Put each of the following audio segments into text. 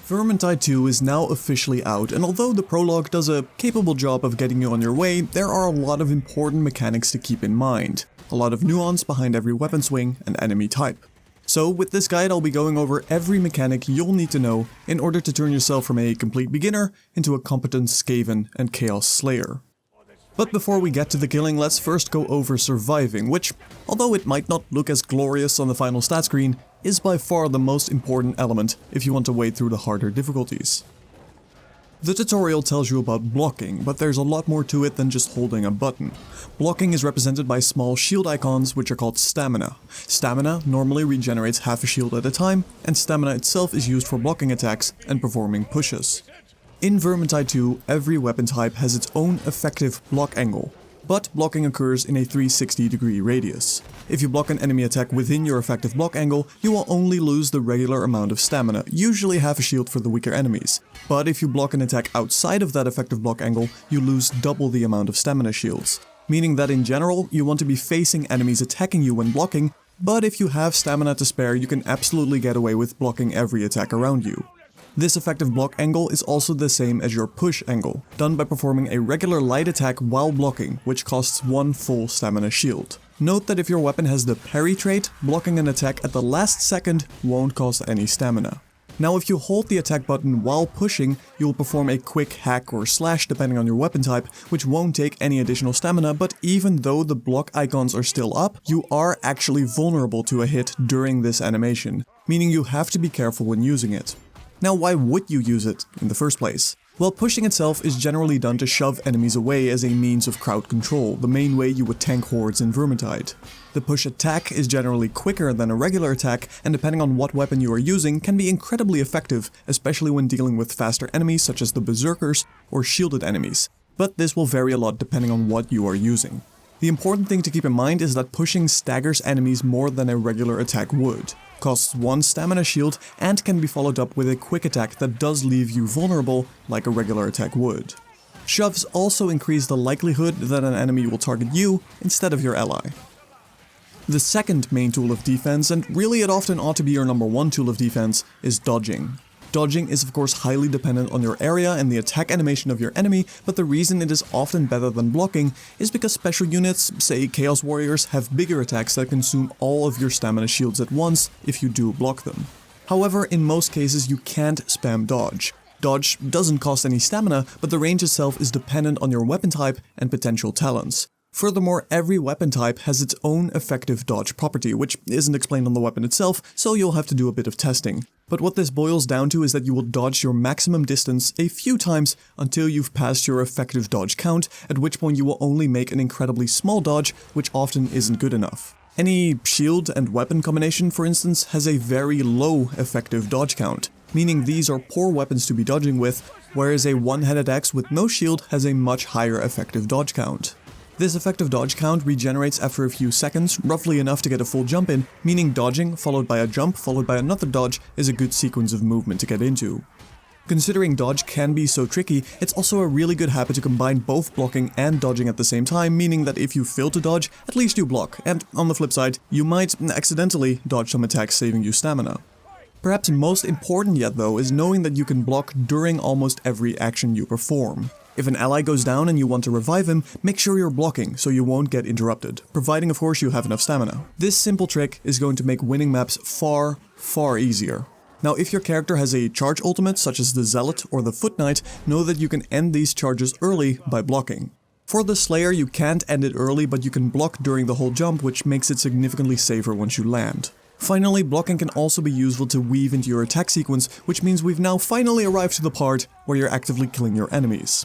Vermintide 2 is now officially out, and although the prologue does a capable job of getting you on your way, there are a lot of important mechanics to keep in mind. A lot of nuance behind every weapon swing and enemy type. So with this guide I'll be going over every mechanic you'll need to know in order to turn yourself from a complete beginner into a competent Skaven and Chaos Slayer. But before we get to the killing, let's first go over surviving, which, although it might not look as glorious on the final stat screen, is by far the most important element if you want to wade through the harder difficulties. The tutorial tells you about blocking, but there's a lot more to it than just holding a button. Blocking is represented by small shield icons, which are called stamina. Stamina normally regenerates half a shield at a time, and stamina itself is used for blocking attacks and performing pushes. In Vermintide 2, every weapon type has its own effective block angle, but blocking occurs in a 360-degree radius. If you block an enemy attack within your effective block angle, you will only lose the regular amount of stamina, usually half a shield for the weaker enemies. But if you block an attack outside of that effective block angle, you lose double the amount of stamina shields. Meaning that in general, you want to be facing enemies attacking you when blocking, but if you have stamina to spare, you can absolutely get away with blocking every attack around you. This effective block angle is also the same as your push angle, done by performing a regular light attack while blocking, which costs 1 full stamina shield. Note that if your weapon has the parry trait, blocking an attack at the last second won't cost any stamina. Now if you hold the attack button while pushing, you'll perform a quick hack or slash depending on your weapon type, which won't take any additional stamina, but even though the block icons are still up, you are actually vulnerable to a hit during this animation, meaning you have to be careful when using it. Now why would you use it in the first place? Well, pushing itself is generally done to shove enemies away as a means of crowd control, the main way you would tank hordes in Vermintide. The push attack is generally quicker than a regular attack, and depending on what weapon you are using, can be incredibly effective, especially when dealing with faster enemies such as the berserkers or shielded enemies. But this will vary a lot depending on what you are using. The important thing to keep in mind is that pushing staggers enemies more than a regular attack would. Costs 1 stamina shield and can be followed up with a quick attack that does leave you vulnerable like a regular attack would. Shoves also increase the likelihood that an enemy will target you instead of your ally. The second main tool of defense, and really it often ought to be your number 1 tool of defense, is dodging. Dodging is of course highly dependent on your area and the attack animation of your enemy, but the reason it is often better than blocking is because special units, say Chaos Warriors, have bigger attacks that consume all of your stamina shields at once if you do block them. However, in most cases you can't spam dodge. Dodge doesn't cost any stamina, but the range itself is dependent on your weapon type and potential talents. Furthermore, every weapon type has its own effective dodge property, which isn't explained on the weapon itself, so you'll have to do a bit of testing. But what this boils down to is that you will dodge your maximum distance a few times until you've passed your effective dodge count, at which point you will only make an incredibly small dodge, which often isn't good enough. Any shield and weapon combination, for instance, has a very low effective dodge count, meaning these are poor weapons to be dodging with, whereas a one-handed axe with no shield has a much higher effective dodge count. This effective dodge count regenerates after a few seconds, roughly enough to get a full jump in, meaning dodging followed by a jump followed by another dodge is a good sequence of movement to get into. Considering dodge can be so tricky, it's also a really good habit to combine both blocking and dodging at the same time, meaning that if you fail to dodge, at least you block, and on the flip side, you might accidentally dodge some attacks saving you stamina. Perhaps most important yet though is knowing that you can block during almost every action you perform. If an ally goes down and you want to revive him, make sure you're blocking so you won't get interrupted, providing of course you have enough stamina. This simple trick is going to make winning maps far, far easier. Now if your character has a charge ultimate such as the Zealot or the Foot Knight, know that you can end these charges early by blocking. For the Slayer you can't end it early, but you can block during the whole jump, which makes it significantly safer once you land. Finally, blocking can also be useful to weave into your attack sequence, which means we've now finally arrived to the part where you're actively killing your enemies.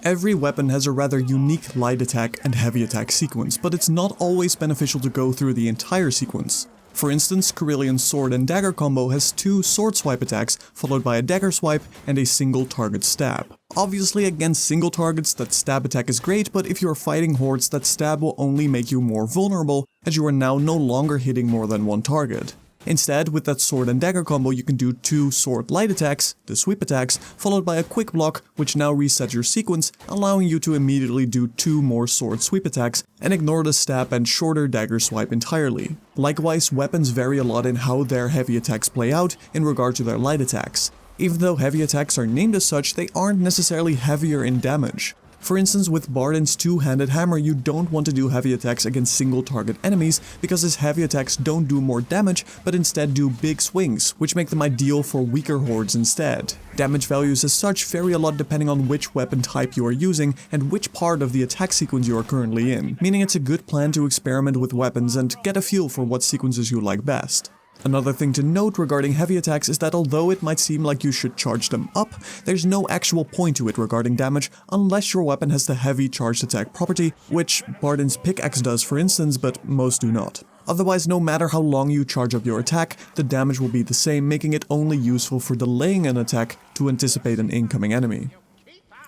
Every weapon has a rather unique light attack and heavy attack sequence, but it's not always beneficial to go through the entire sequence. For instance, Corellion's sword and dagger combo has 2 sword swipe attacks, followed by a dagger swipe and a single target stab. Obviously against single targets that stab attack is great, but if you are fighting hordes, that stab will only make you more vulnerable, as you are now no longer hitting more than 1 target. Instead, with that sword and dagger combo you can do 2 sword light attacks, the sweep attacks, followed by a quick block which now resets your sequence, allowing you to immediately do 2 more sword sweep attacks and ignore the stab and shorter dagger swipe entirely. Likewise, weapons vary a lot in how their heavy attacks play out in regard to their light attacks. Even though heavy attacks are named as such, they aren't necessarily heavier in damage. For instance, with Bardin's two-handed hammer, you don't want to do heavy attacks against single target enemies because his heavy attacks don't do more damage, but instead do big swings, which make them ideal for weaker hordes instead. Damage values as such vary a lot depending on which weapon type you are using and which part of the attack sequence you are currently in, meaning it's a good plan to experiment with weapons and get a feel for what sequences you like best. Another thing to note regarding heavy attacks is that although it might seem like you should charge them up, there's no actual point to it regarding damage unless your weapon has the heavy charged attack property, which Bardin's pickaxe does for instance, but most do not. Otherwise, no matter how long you charge up your attack, the damage will be the same, making it only useful for delaying an attack to anticipate an incoming enemy.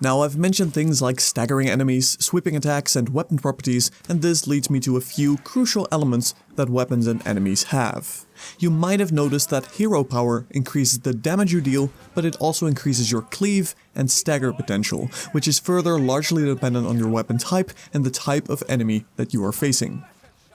Now, I've mentioned things like staggering enemies, sweeping attacks, and weapon properties, and this leads me to a few crucial elements that weapons and enemies have. You might have noticed that hero power increases the damage you deal, but it also increases your cleave and stagger potential, which is further largely dependent on your weapon type and the type of enemy that you are facing.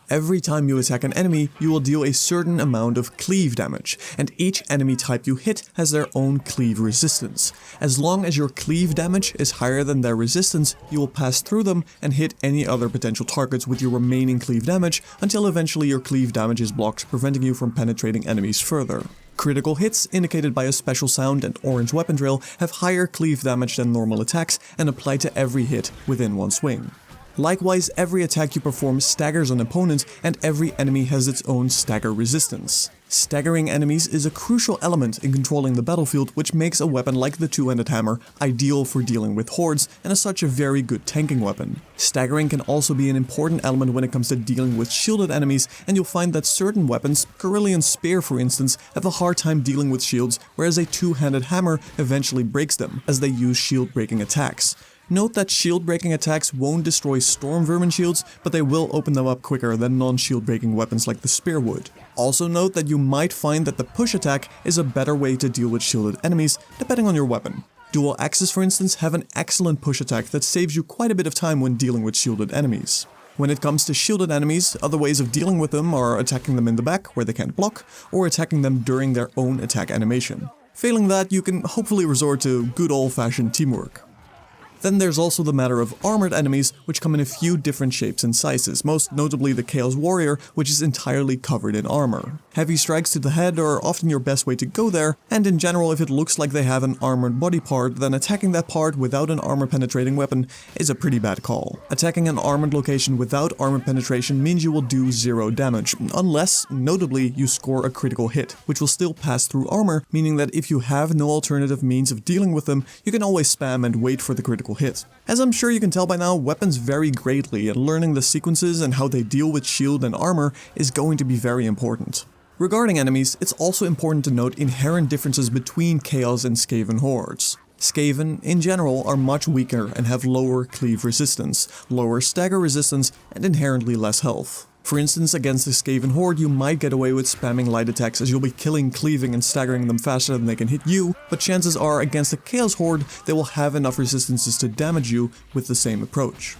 Every time you attack an enemy, you will deal a certain amount of cleave damage, and each enemy type you hit has their own cleave resistance. As long as your cleave damage is higher than their resistance, you will pass through them and hit any other potential targets with your remaining cleave damage until eventually your cleave damage is blocked, preventing you from penetrating enemies further. Critical hits, indicated by a special sound and orange weapon drill, have higher cleave damage than normal attacks and apply to every hit within one swing. Likewise, every attack you perform staggers an opponent, and every enemy has its own stagger resistance. Staggering enemies is a crucial element in controlling the battlefield, which makes a weapon like the two-handed hammer ideal for dealing with hordes, and is such a very good tanking weapon. Staggering can also be an important element when it comes to dealing with shielded enemies, and you'll find that certain weapons, Carilion's spear for instance, have a hard time dealing with shields, whereas a two-handed hammer eventually breaks them, as they use shield-breaking attacks. Note that shield-breaking attacks won't destroy storm vermin shields, but they will open them up quicker than non-shield-breaking weapons like the spear would. Also note that you might find that the push attack is a better way to deal with shielded enemies, depending on your weapon. Dual axes, for instance, have an excellent push attack that saves you quite a bit of time when dealing with shielded enemies. When it comes to shielded enemies, other ways of dealing with them are attacking them in the back, where they can't block, or attacking them during their own attack animation. Failing that, you can hopefully resort to good old-fashioned teamwork. Then there's also the matter of armored enemies, which come in a few different shapes and sizes, most notably the Chaos Warrior, which is entirely covered in armor. Heavy strikes to the head are often your best way to go there, and in general if it looks like they have an armored body part, then attacking that part without an armor penetrating weapon is a pretty bad call. Attacking an armored location without armor penetration means you will do 0 damage, unless, notably, you score a critical hit, which will still pass through armor, meaning that if you have no alternative means of dealing with them, you can always spam and wait for the critical hit. As I'm sure you can tell by now, weapons vary greatly, and learning the sequences and how they deal with shield and armor is going to be very important. Regarding enemies, it's also important to note inherent differences between Chaos and Skaven hordes. Skaven, in general, are much weaker and have lower cleave resistance, lower stagger resistance, and inherently less health. For instance, against a Skaven horde, you might get away with spamming light attacks as you'll be killing, cleaving, and staggering them faster than they can hit you, but chances are against a Chaos horde, they will have enough resistances to damage you with the same approach.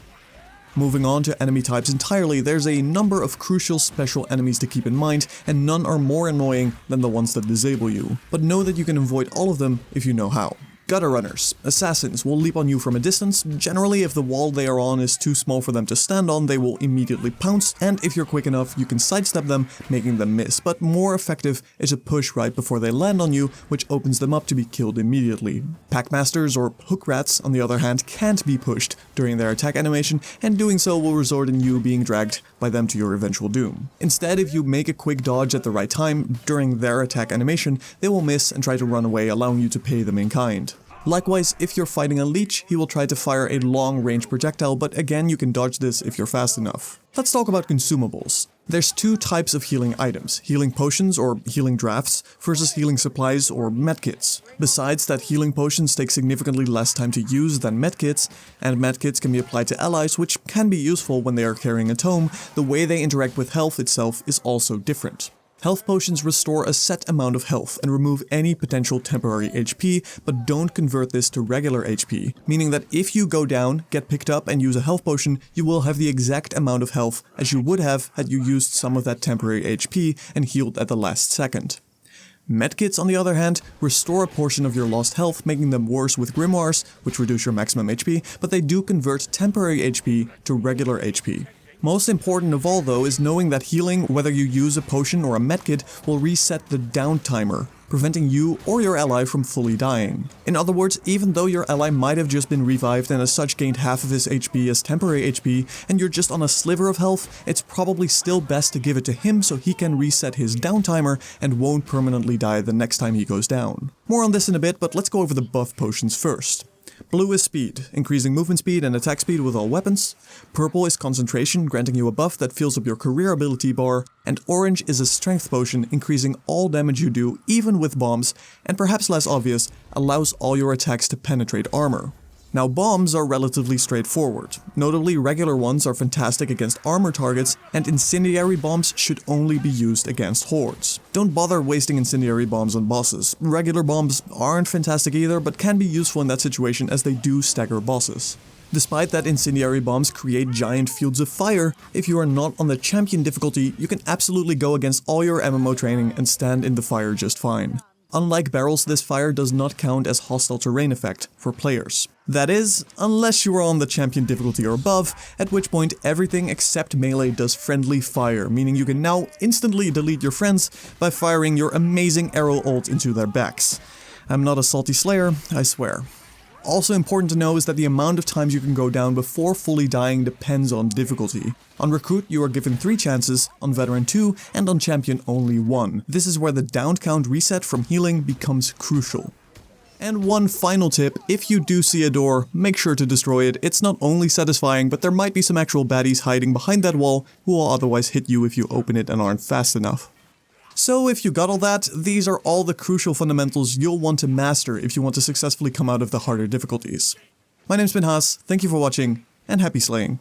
Moving on to enemy types entirely, there's a number of crucial special enemies to keep in mind, and none are more annoying than the ones that disable you. But know that you can avoid all of them if you know how. Gutter runners, assassins, will leap on you from a distance. Generally, if the wall they are on is too small for them to stand on, they will immediately pounce, and if you're quick enough, you can sidestep them, making them miss. But more effective is a push right before they land on you, which opens them up to be killed immediately. Packmasters or hook rats, on the other hand, can't be pushed during their attack animation, and doing so will result in you being dragged by them to your eventual doom. Instead, if you make a quick dodge at the right time during their attack animation, they will miss and try to run away, allowing you to pay them in kind. Likewise, if you're fighting a leech, he will try to fire a long-range projectile, but again you can dodge this if you're fast enough. Let's talk about consumables. There's two types of healing items, healing potions or healing drafts versus healing supplies or medkits. Besides that, healing potions take significantly less time to use than medkits, and medkits can be applied to allies, which can be useful when they are carrying a tome. The way they interact with health itself is also different. Health potions restore a set amount of health and remove any potential temporary HP, but don't convert this to regular HP, meaning that if you go down, get picked up and use a health potion, you will have the exact amount of health as you would have had you used some of that temporary HP and healed at the last second. Medkits, on the other hand, restore a portion of your lost health, making them worse with grimoires, which reduce your maximum HP, but they do convert temporary HP to regular HP. Most important of all though is knowing that healing, whether you use a potion or a medkit, will reset the down timer, preventing you or your ally from fully dying. In other words, even though your ally might have just been revived and as such gained half of his HP as temporary HP, and you're just on a sliver of health, it's probably still best to give it to him so he can reset his down timer and won't permanently die the next time he goes down. More on this in a bit, but let's go over the buff potions first. Blue is speed, increasing movement speed and attack speed with all weapons. Purple is concentration, granting you a buff that fills up your career ability bar. And orange is a strength potion, increasing all damage you do, even with bombs, and perhaps less obvious, allows all your attacks to penetrate armor. Now bombs are relatively straightforward. Notably, regular ones are fantastic against armor targets, and incendiary bombs should only be used against hordes. Don't bother wasting incendiary bombs on bosses. Regular bombs aren't fantastic either, but can be useful in that situation as they do stagger bosses. Despite that incendiary bombs create giant fields of fire, if you are not on the champion difficulty, you can absolutely go against all your MMO training and stand in the fire just fine. Unlike barrels, this fire does not count as hostile terrain effect for players. That is, unless you are on the champion difficulty or above, at which point everything except melee does friendly fire, meaning you can now instantly delete your friends by firing your amazing arrow ult into their backs. I'm not a salty slayer, I swear. Also important to know is that the amount of times you can go down before fully dying depends on difficulty. On Recruit you are given 3 chances, on Veteran 2, and on Champion only 1. This is where the down count reset from healing becomes crucial. And one final tip, if you do see a door, make sure to destroy it. It's not only satisfying, but there might be some actual baddies hiding behind that wall who will otherwise hit you if you open it and aren't fast enough. So if you got all that, these are all the crucial fundamentals you'll want to master if you want to successfully come out of the harder difficulties. My name's been Haas, thank you for watching, and happy slaying.